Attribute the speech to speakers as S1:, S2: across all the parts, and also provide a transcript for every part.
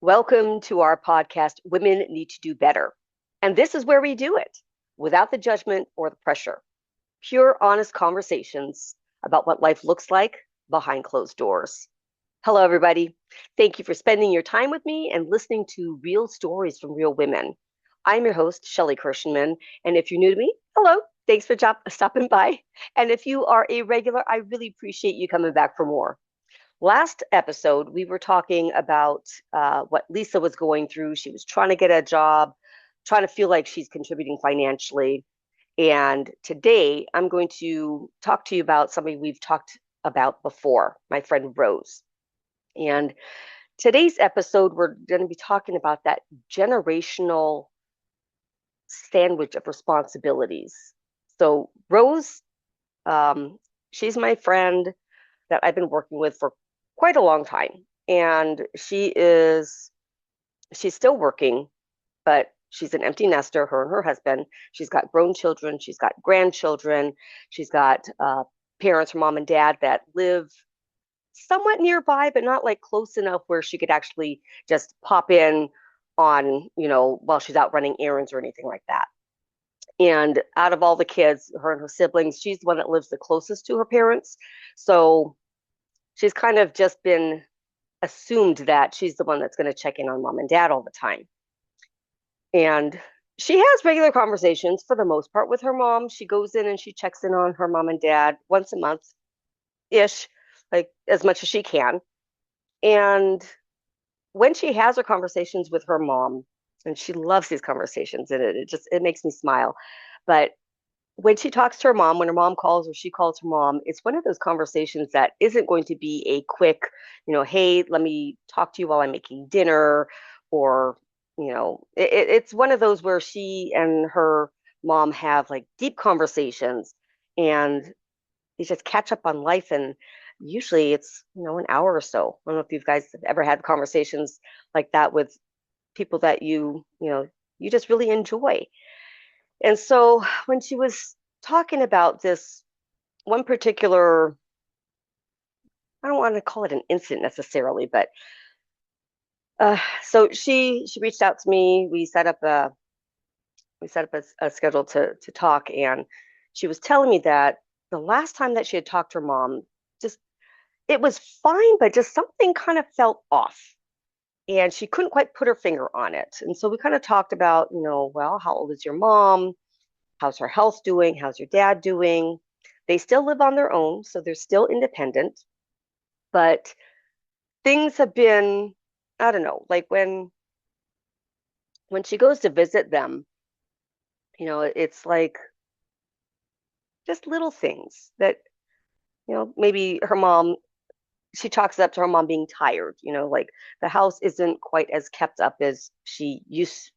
S1: Welcome to our podcast, Women Need to Do Better. And this is where we do it without the judgment or the pressure. Pure, honest conversations about what life looks like behind closed doors. Hello, everybody. Thank you for spending your time with me and listening to real stories from real women. I'm your host, Shelly Kirschenman. And if you're new to me, hello. Thanks for stopping by. And if you are a regular, I really appreciate you coming back for more. Last episode, we were talking about what Lisa was going through. She was trying to get a job, trying to feel like she's contributing financially. And today, I'm going to talk to you about something we've talked about before, my friend Rose. And today's episode, we're going to be talking about that generational sandwich of responsibilities. So, Rose, she's my friend that I've been working with for quite a long time. And she's still working, but she's an empty nester, her and her husband. She's got grown children, she's got grandchildren, she's got parents, her mom and dad, that live somewhat nearby, but not like close enough where she could actually just pop in on, while she's out running errands or anything like that. And out of all the kids, her and her siblings, she's the one that lives the closest to her parents. So she's kind of just been assumed that she's the one that's going to check in on mom and dad all the time. And she has regular conversations for the most part with her mom. She goes in and she checks in on her mom and dad once a month-ish, like as much as she can. And when she has her conversations with her mom, and she loves these conversations, and it makes me smile. But when she talks to her mom, when her mom calls or she calls her mom, it's one of those conversations that isn't going to be a quick, hey, let me talk to you while I'm making dinner, or, it's one of those where she and her mom have like deep conversations and they just catch up on life. And usually it's, an hour or so. I don't know if you guys have ever had conversations like that with people that you just really enjoy. And so when she was talking about this one particular, I don't want to call it an incident necessarily, but so she reached out to me. We set up a schedule to talk, and she was telling me that the last time that she had talked to her mom, just it was fine, but just something kind of felt off. And she couldn't quite put her finger on it. And so we kind of talked about, well, how old is your mom? How's her health doing? How's your dad doing? They still live on their own, so they're still independent. But things have been, I don't know, like when she goes to visit them, it's like just little things that, maybe her mom, she chalks it up to her mom being tired, like the house isn't quite as kept up as she's used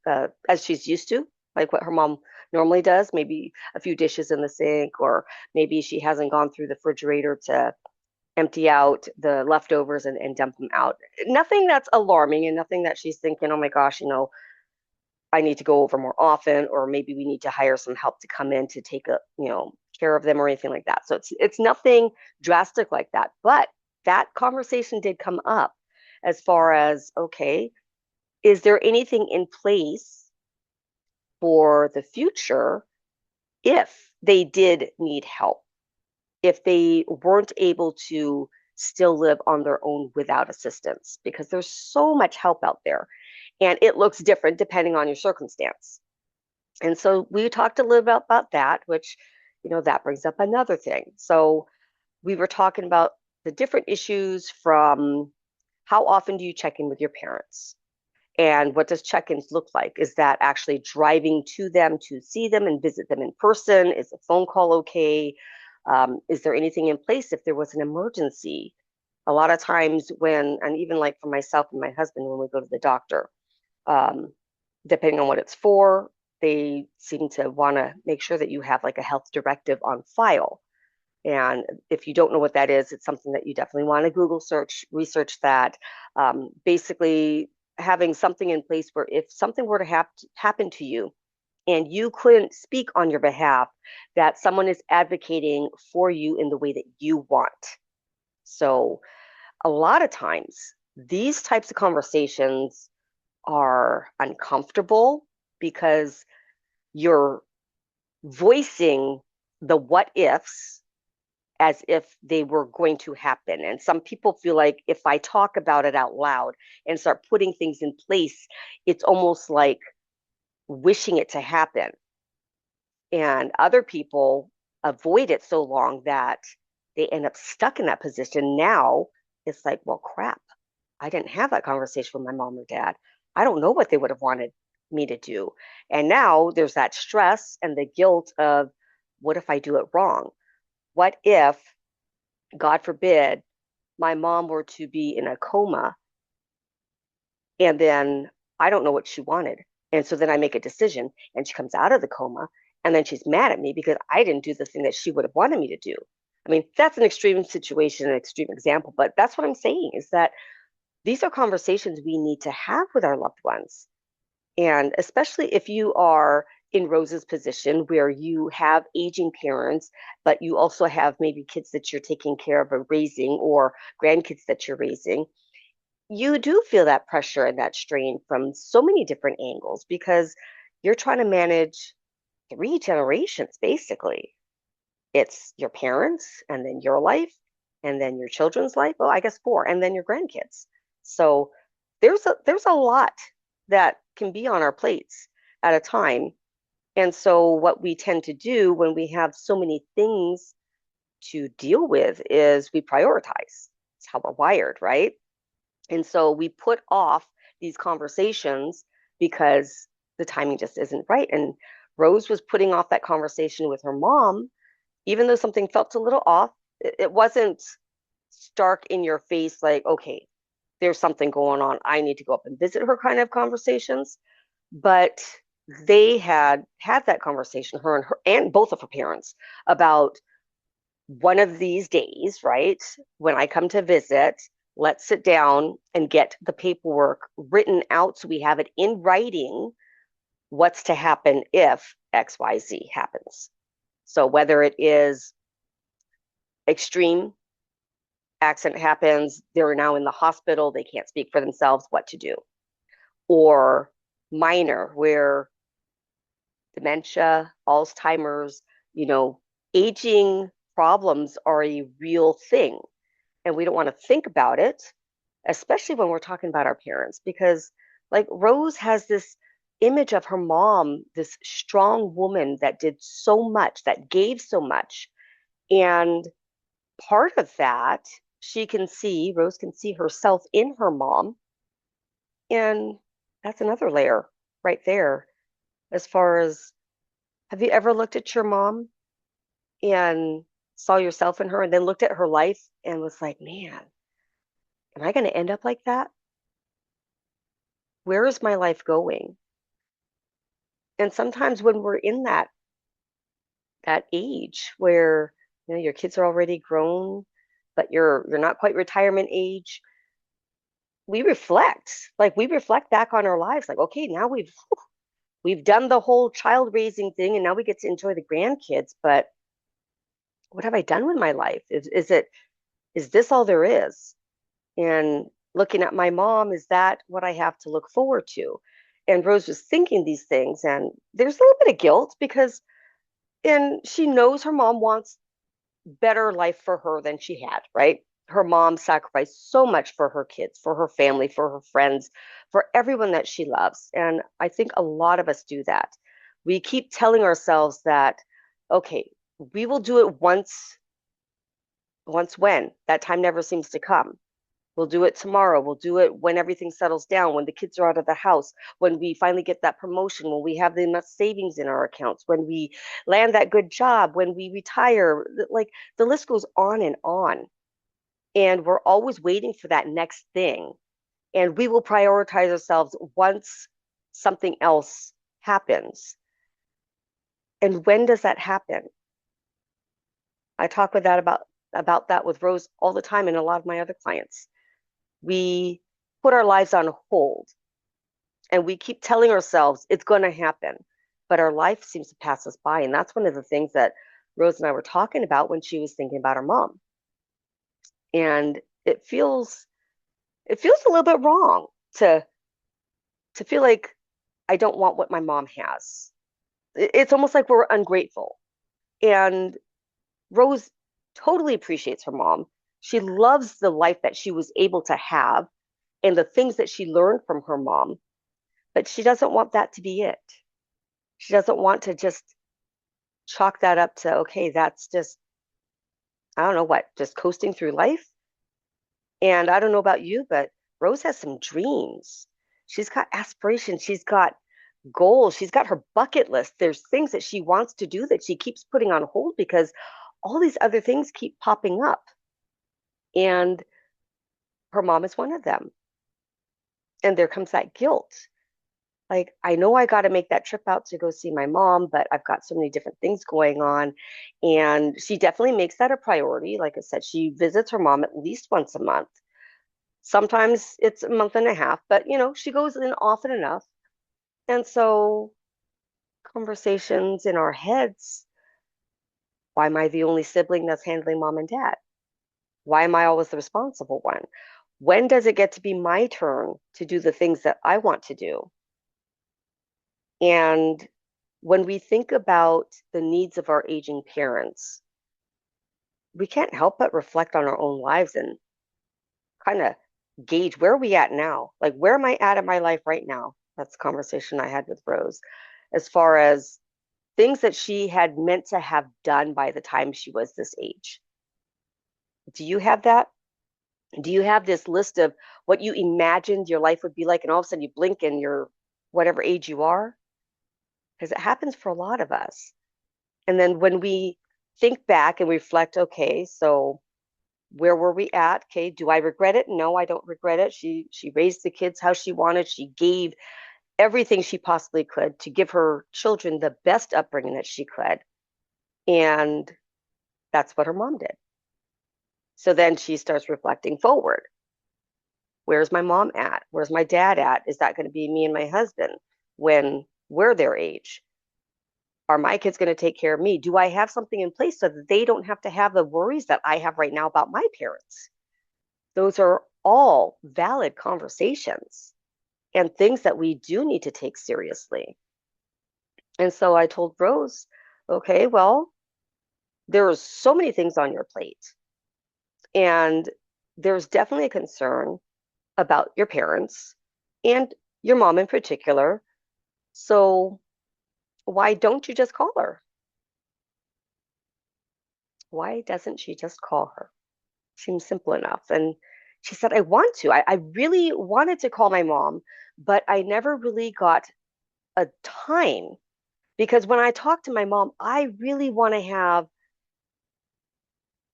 S1: to, like what her mom normally does, maybe a few dishes in the sink, or maybe she hasn't gone through the refrigerator to empty out the leftovers and dump them out. Nothing that's alarming and nothing that she's thinking, oh my gosh, I need to go over more often, or maybe we need to hire some help to come in to take care of them or anything like that. So it's nothing drastic like that. But that conversation did come up as far as, okay, is there anything in place for the future if they did need help, if they weren't able to still live on their own without assistance? Because there's so much help out there and it looks different depending on your circumstance. And so we talked a little bit about that, which, that brings up another thing. So we were talking about the different issues, from how often do you check in with your parents? And what does check-ins look like? Is that actually driving to them to see them and visit them in person? Is a phone call okay? Is there anything in place if there was an emergency? A lot of times and even like for myself and my husband, when we go to the doctor, depending on what it's for, they seem to want to make sure that you have like a health directive on file. And if you don't know what that is, it's something that you definitely want to Google search, research that. Basically, having something in place where if something were to happen to you and you couldn't speak on your behalf, that someone is advocating for you in the way that you want. So a lot of times, these types of conversations are uncomfortable because you're voicing the what ifs as if they were going to happen. And some people feel like if I talk about it out loud and start putting things in place, it's almost like wishing it to happen. And other people avoid it so long that they end up stuck in that position. Now it's like, well, crap, I didn't have that conversation with my mom or dad. I don't know what they would have wanted me to do. And now there's that stress and the guilt of what if I do it wrong? What if, God forbid, my mom were to be in a coma and then I don't know what she wanted. And so then I make a decision and she comes out of the coma and then she's mad at me because I didn't do the thing that she would have wanted me to do. I mean, that's an extreme situation, an extreme example, but that's what I'm saying is that these are conversations we need to have with our loved ones. And especially if you are in Rose's position where you have aging parents, but you also have maybe kids that you're taking care of or raising or grandkids that you're raising, you do feel that pressure and that strain from so many different angles because you're trying to manage three generations basically. It's your parents and then your life and then your children's life. Well, I guess four, and then your grandkids. So there's a lot that can be on our plates at a time. And so what we tend to do when we have so many things to deal with is we prioritize. It's how we're wired, right? And so we put off these conversations because the timing just isn't right. And Rose was putting off that conversation with her mom, even though something felt a little off. It wasn't stark in your face, like, okay, there's something going on. I need to go up and visit her kind of conversations. But they had that conversation, her and both of her parents, about one of these days, right? When I come to visit, let's sit down and get the paperwork written out so we have it in writing what's to happen if XYZ happens. So whether it is extreme accident happens, they're now in the hospital, they can't speak for themselves, what to do, or minor, where dementia, Alzheimer's, aging problems are a real thing. And we don't want to think about it, especially when we're talking about our parents, because like Rose has this image of her mom, this strong woman that did so much, that gave so much. And part of that, Rose can see herself in her mom. And that's another layer right there. As far as, have you ever looked at your mom and saw yourself in her and then looked at her life and was like, man, am I going to end up like that? Where is my life going? And sometimes when we're in that age where your kids are already grown, but you're not quite retirement age, we reflect back on our lives like, okay, now we've done the whole child raising thing and now we get to enjoy the grandkids, but what have I done with my life? Is this all there is? And looking at my mom, is that what I have to look forward to? And Rose was thinking these things, and there's a little bit of guilt because, and she knows her mom wants better life for her than she had, right? Her mom sacrificed so much for her kids, for her family, for her friends, for everyone that she loves. And I think a lot of us do that. We keep telling ourselves that, okay, we will do it once when that time never seems to come. We'll do it tomorrow. We'll do it when everything settles down, when the kids are out of the house, when we finally get that promotion, when we have the enough savings in our accounts, when we land that good job, when we retire. Like the list goes on and on. And we're always waiting for that next thing. And we will prioritize ourselves once something else happens. And when does that happen? I talk with that about that with Rose all the time and a lot of my other clients. We put our lives on hold and we keep telling ourselves it's going to happen, but our life seems to pass us by. And that's one of the things that Rose and I were talking about when she was thinking about her mom. And it feels a little bit wrong to to feel like I don't want what my mom has. It's almost like we're ungrateful. And Rose totally appreciates her mom. She loves the life that she was able to have and the things that she learned from her mom, but she doesn't want that to be it. She doesn't want to just chalk that up to, okay, that's just, I don't know what, just coasting through life. And I don't know about you, but Rose has some dreams. She's got aspirations. She's got goals. She's got her bucket list. There's things that she wants to do that she keeps putting on hold because all these other things keep popping up. And her mom is one of them. And there comes that guilt. Like, I know I got to make that trip out to go see my mom, but I've got so many different things going on. And she definitely makes that a priority. Like I said, she visits her mom at least once a month. Sometimes it's a month and a half, but she goes in often enough. And so conversations in our heads, why am I the only sibling that's handling mom and dad? Why am I always the responsible one? When does it get to be my turn to do the things that I want to do? And when we think about the needs of our aging parents, we can't help but reflect on our own lives and kind of gauge where are we at now? Like, where am I at in my life right now? That's a conversation I had with Rose, as far as things that she had meant to have done by the time she was this age. Do you have that? Do you have this list of what you imagined your life would be like, and all of a sudden you blink and you're whatever age you are? Because it happens for a lot of us. And then when we think back and reflect, okay, so where were we at? Okay, do I regret it? No, I don't regret it. She raised the kids how she wanted. She gave everything she possibly could to give her children the best upbringing that she could. And that's what her mom did. So then she starts reflecting forward. Where's my mom at? Where's my dad at? Is that going to be me and my husband when we're their age? Are my kids going to take care of me? Do I have something in place so that they don't have to have the worries that I have right now about my parents? Those are all valid conversations and things that we do need to take seriously. And so I told Rose, okay, well, there are so many things on your plate. And there's definitely a concern about your parents and your mom in particular. So why don't you just call her? Why doesn't she just call her? Seems simple enough. And she said, I want to. I really wanted to call my mom, but I never really got a time because when I talk to my mom, I really want to have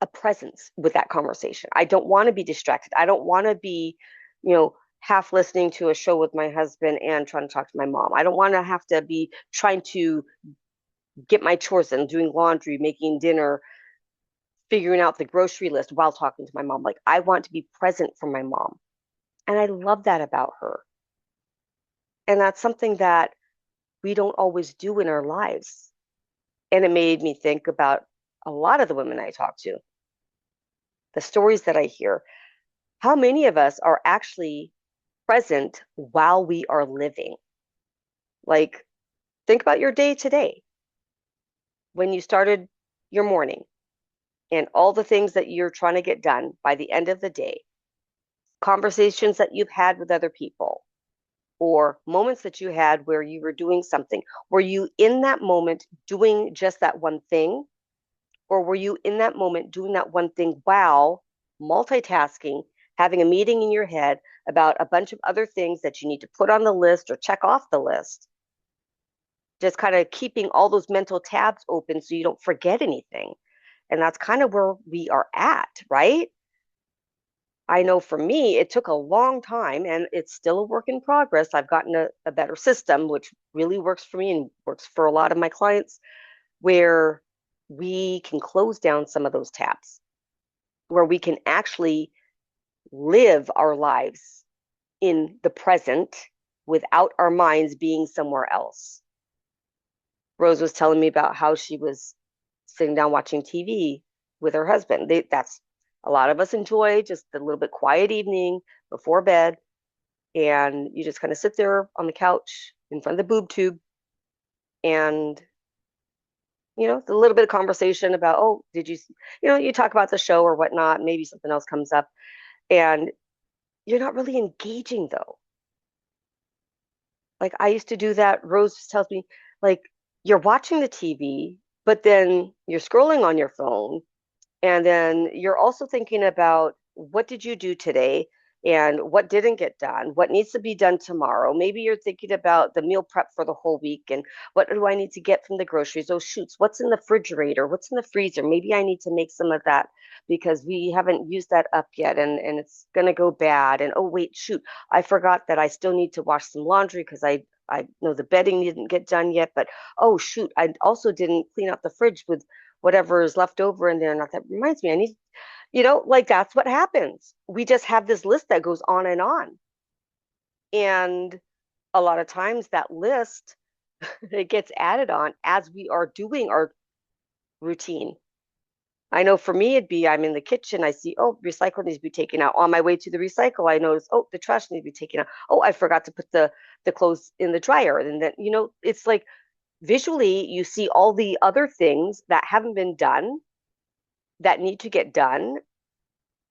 S1: a presence with that conversation. I don't want to be distracted. I don't want to be, half listening to a show with my husband and trying to talk to my mom. I don't want to have to be trying to get my chores done, doing laundry, making dinner, figuring out the grocery list while talking to my mom. Like, I want to be present for my mom. And I love that about her. And that's something that we don't always do in our lives. And it made me think about a lot of the women I talk to, the stories that I hear. How many of us are actually present while we are living? Like, think about your day today when you started your morning and all the things that you're trying to get done by the end of the day, conversations that you've had with other people, or moments that you had where you were doing something. Were you in that moment doing just that one thing? Or were you in that moment doing that one thing while multitasking, having a meeting in your head about a bunch of other things that you need to put on the list or check off the list? Just kind of keeping all those mental tabs open so you don't forget anything. And that's kind of where we are at, right? I know for me, it took a long time and it's still a work in progress. I've gotten a better system, which really works for me and works for a lot of my clients, where we can close down some of those tabs, where we can actually live our lives in the present without our minds being somewhere else. Rose was telling me about how she was sitting down watching TV with her husband. That's a lot of us enjoy just a little bit quiet evening before bed. and you just kind of sit there on the couch in front of the boob tube, and a little bit of conversation about, oh, did you, you talk about the show or whatnot, maybe something else comes up, and you're not really engaging though. Like I used to do that. Rose tells me, like, you're watching the TV, but then you're scrolling on your phone, and then you're also thinking about what did you do today and what didn't get done, what needs to be done tomorrow. Maybe you're thinking about the meal prep for the whole week and what do I need to get from the groceries? Oh, shoots, what's in the refrigerator? What's in the freezer? Maybe I need to make some of that because we haven't used that up yet and it's going to go bad. And oh, wait, shoot, I forgot that I still need to wash some laundry because I know the bedding didn't get done yet, but oh, shoot, I also didn't clean out the fridge with whatever is left over in there. Not that reminds me, I need, like that's what happens. We just have this list that goes on and on. And a lot of times that list, it gets added on as we are doing our routine. I know for me, it'd be I'm in the kitchen, I see, oh, recycle needs to be taken out. On my way to the recycle, I notice, oh, the trash needs to be taken out. Oh, I forgot to put the clothes in the dryer. And then, it's like visually you see all the other things that haven't been done that need to get done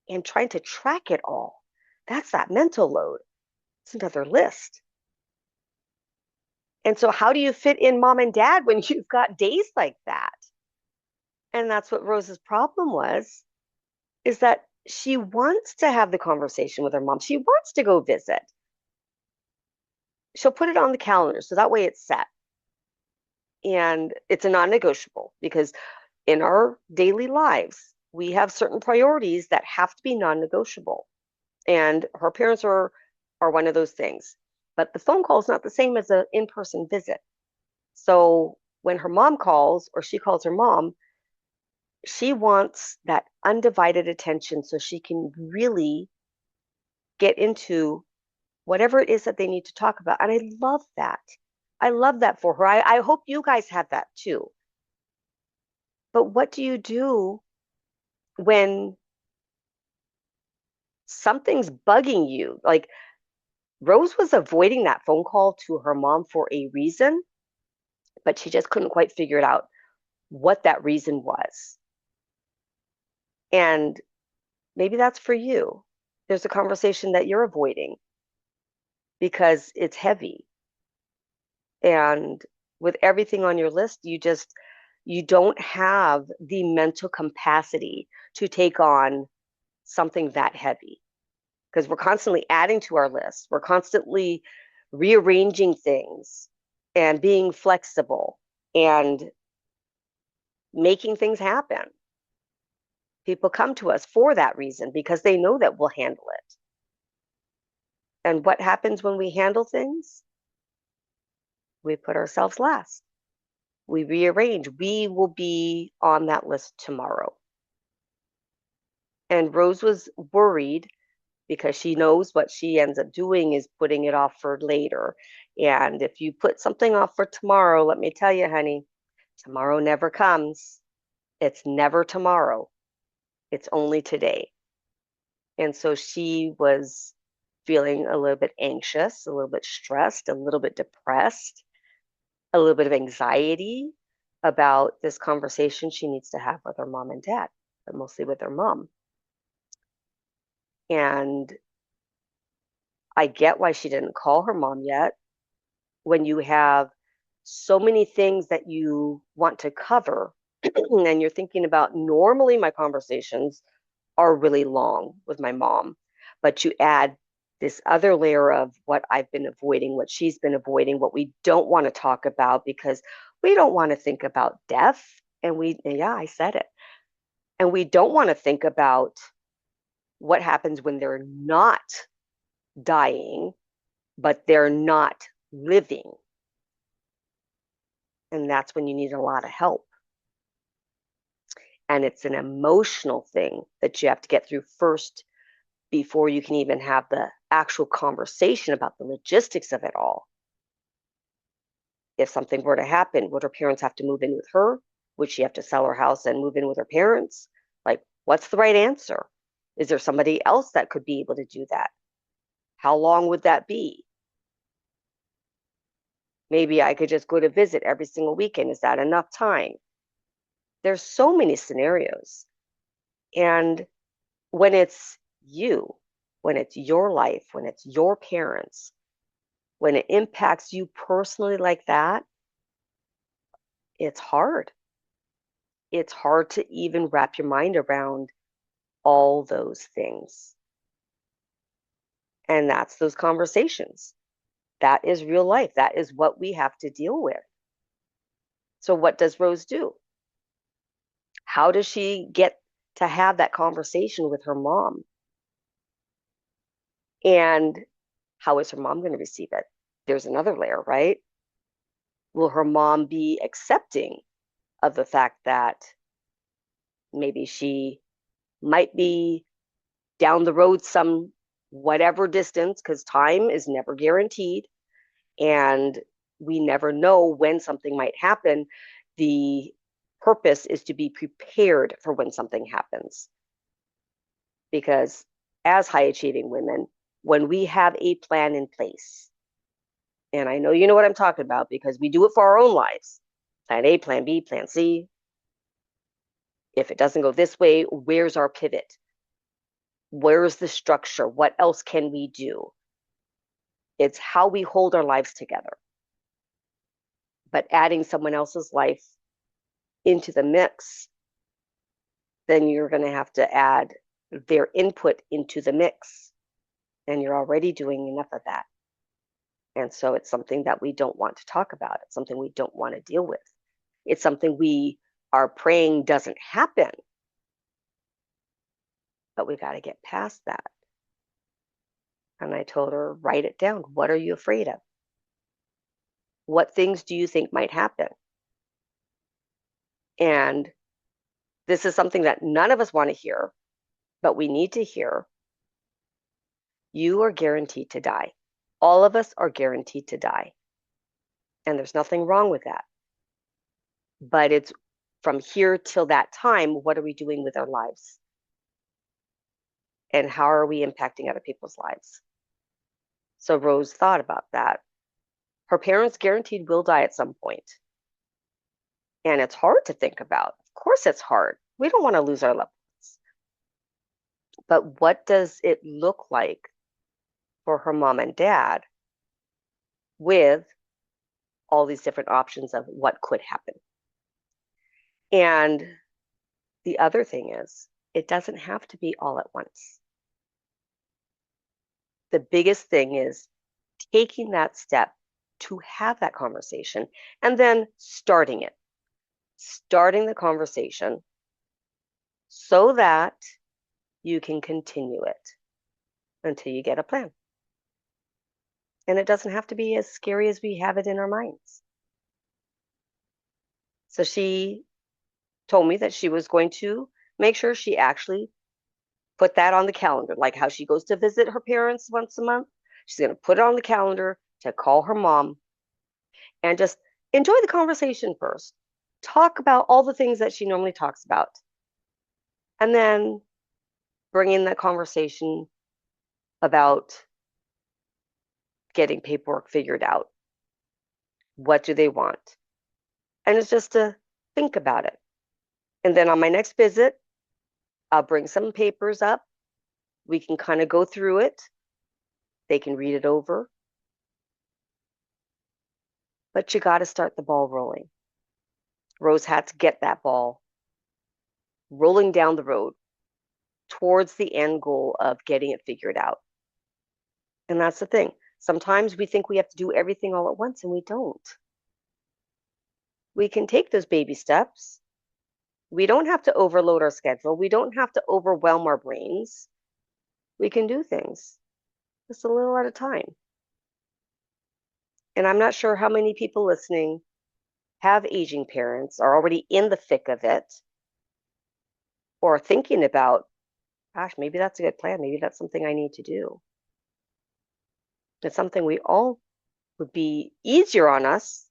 S1: and trying to track it all. That's that mental load. It's another list. And so, how do you fit in mom and dad when you've got days like that? And that's what Rose's problem was, is that she wants to have the conversation with her mom. She wants to go visit. She'll put it on the calendar so that way it's set. And it's a non negotiable because in our daily lives, we have certain priorities that have to be non negotiable. And her parents are one of those things. But the phone call is not the same as an in-person visit. So when her mom calls or she calls her mom, she wants that undivided attention so she can really get into whatever it is that they need to talk about. And I love that. I love that for her. I hope you guys have that too. But what do you do when something's bugging you? Like Rose was avoiding that phone call to her mom for a reason, but she just couldn't quite figure it out what that reason was. And maybe that's for you. There's a conversation that you're avoiding because it's heavy. And with everything on your list, you don't have the mental capacity to take on something that heavy because we're constantly adding to our list. We're constantly rearranging things and being flexible and making things happen. People come to us for that reason because they know that we'll handle it. And what happens when we handle things? We put ourselves last. We rearrange. We will be on that list tomorrow. And Rose was worried because she knows what she ends up doing is putting it off for later. And if you put something off for tomorrow, let me tell you, honey, tomorrow never comes. It's never tomorrow. It's only today. And so she was feeling a little bit anxious, a little bit stressed, a little bit depressed, a little bit of anxiety about this conversation she needs to have with her mom and dad, but mostly with her mom. And I get why she didn't call her mom yet. When you have so many things that you want to cover and you're thinking about normally my conversations are really long with my mom, but you add this other layer of what I've been avoiding, what she's been avoiding, what we don't want to talk about because we don't want to think about death. Yeah, I said it. And we don't want to think about what happens when they're not dying, but they're not living. And that's when you need a lot of help. And it's an emotional thing that you have to get through first before you can even have the actual conversation about the logistics of it all. If something were to happen, would her parents have to move in with her? Would she have to sell her house and move in with her parents? Like, what's the right answer? Is there somebody else that could be able to do that? How long would that be? Maybe I could just go to visit every single weekend. Is that enough time? There's so many scenarios. And when it's you, when it's your life, when it's your parents, when it impacts you personally like that, it's hard. It's hard to even wrap your mind around all those things. And that's those conversations. That is real life. That is what we have to deal with. So, what does Rose do? How does she get to have that conversation with her mom? And how is her mom going to receive it? There's another layer, right? Will her mom be accepting of the fact that maybe she might be down the road some whatever distance, because time is never guaranteed and we never know when something might happen. The purpose is to be prepared for when something happens. Because as high achieving women, when we have a plan in place, and I know you know what I'm talking about because we do it for our own lives, plan A, plan B, plan C. If it doesn't go this way, where's our pivot? Where's the structure? What else can we do? It's how we hold our lives together. But adding someone else's life into the mix, then you're going to have to add their input into the mix. And you're already doing enough of that. And so it's something that we don't want to talk about. It's something we don't want to deal with. It's something we are praying doesn't happen. But we got to get past that. And I told her, write it down. What are you afraid of? What things do you think might happen? And this is something that none of us want to hear, but we need to hear. You are guaranteed to die. All of us are guaranteed to die. And there's nothing wrong with that. But it's from here till that time, what are we doing with our lives? And how are we impacting other people's lives? So Rose thought about that. Her parents guaranteed will die at some point. And it's hard to think about. Of course it's hard. We don't want to lose our loved ones. But what does it look like for her mom and dad with all these different options of what could happen? And the other thing is, it doesn't have to be all at once. The biggest thing is taking that step to have that conversation and then starting the conversation so that you can continue it until you get a plan. And it doesn't have to be as scary as we have it in our minds. So she told me that she was going to make sure she actually put that on the calendar, like how she goes to visit her parents once a month. She's going to put it on the calendar to call her mom and just enjoy the conversation first. Talk about all the things that she normally talks about. And then bring in that conversation about getting paperwork figured out. What do they want? And it's just to think about it. And then on my next visit, I'll bring some papers up. We can kind of go through it. They can read it over. But you got to start the ball rolling. Rose had to get that ball rolling down the road towards the end goal of getting it figured out. And that's the thing. Sometimes we think we have to do everything all at once, and we don't. We can take those baby steps. We don't have to overload our schedule. We don't have to overwhelm our brains. We can do things just a little at a time. And I'm not sure how many people listening have aging parents, are already in the thick of it, or thinking about, gosh, maybe that's a good plan. Maybe that's something I need to do. It's something we all would be easier on us,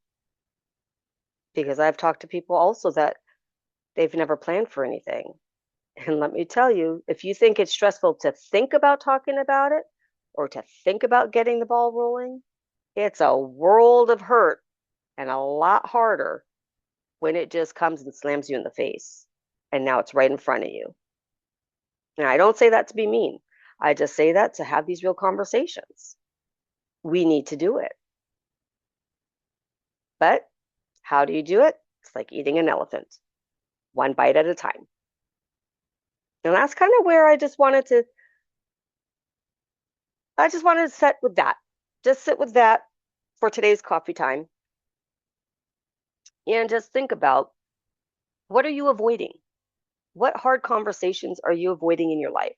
S1: because I've talked to people also that they've never planned for anything. And let me tell you, if you think it's stressful to think about talking about it, or to think about getting the ball rolling, it's a world of hurt and a lot harder when it just comes and slams you in the face. And now it's right in front of you. And I don't say that to be mean. I just say that to have these real conversations. We need to do it. But how do you do it? It's like eating an elephant, one bite at a time. And that's kind of where I just wanted to sit with that. Just sit with that for today's coffee time. And just think about, what are you avoiding? What hard conversations are you avoiding in your life?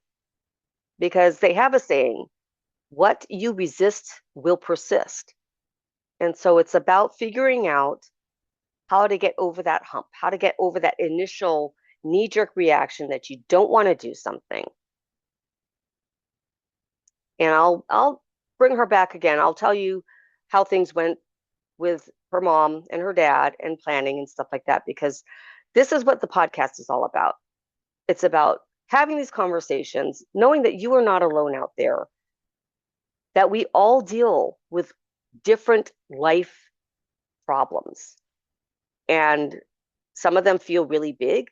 S1: Because they have a saying, what you resist will persist. And so it's about figuring out how to get over that hump, how to get over that initial knee-jerk reaction that you don't want to do something. And I'll bring her back again. I'll tell you how things went with her mom and her dad and planning and stuff like that, because this is what the podcast is all about. It's about having these conversations, knowing that you are not alone out there, that we all deal with different life problems. And some of them feel really big.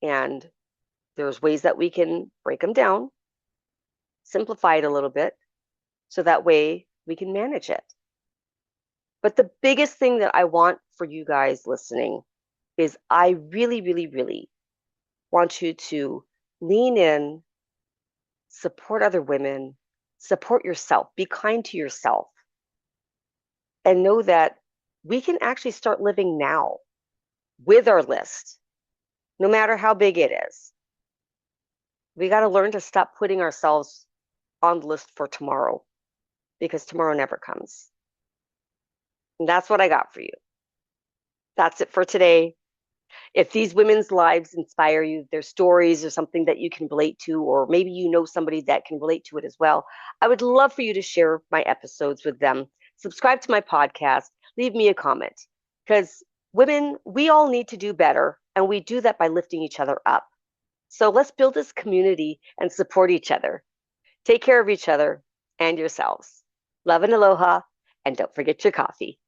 S1: And there's ways that we can break them down, simplify it a little bit, so that way we can manage it. But the biggest thing that I want for you guys listening is I really, really, really want you to lean in, support other women, support yourself, be kind to yourself, and know that we can actually start living now with our list, no matter how big it is. We got to learn to stop putting ourselves on the list for tomorrow, because tomorrow never comes. And that's what I got for you. That's it for today. If these women's lives inspire you, their stories or something that you can relate to, or maybe you know somebody that can relate to it as well, I would love for you to share my episodes with them. Subscribe to my podcast, leave me a comment, because women, we all need to do better, and we do that by lifting each other up. So let's build this community and support each other. Take care of each other and yourselves. Love and aloha, and don't forget your coffee.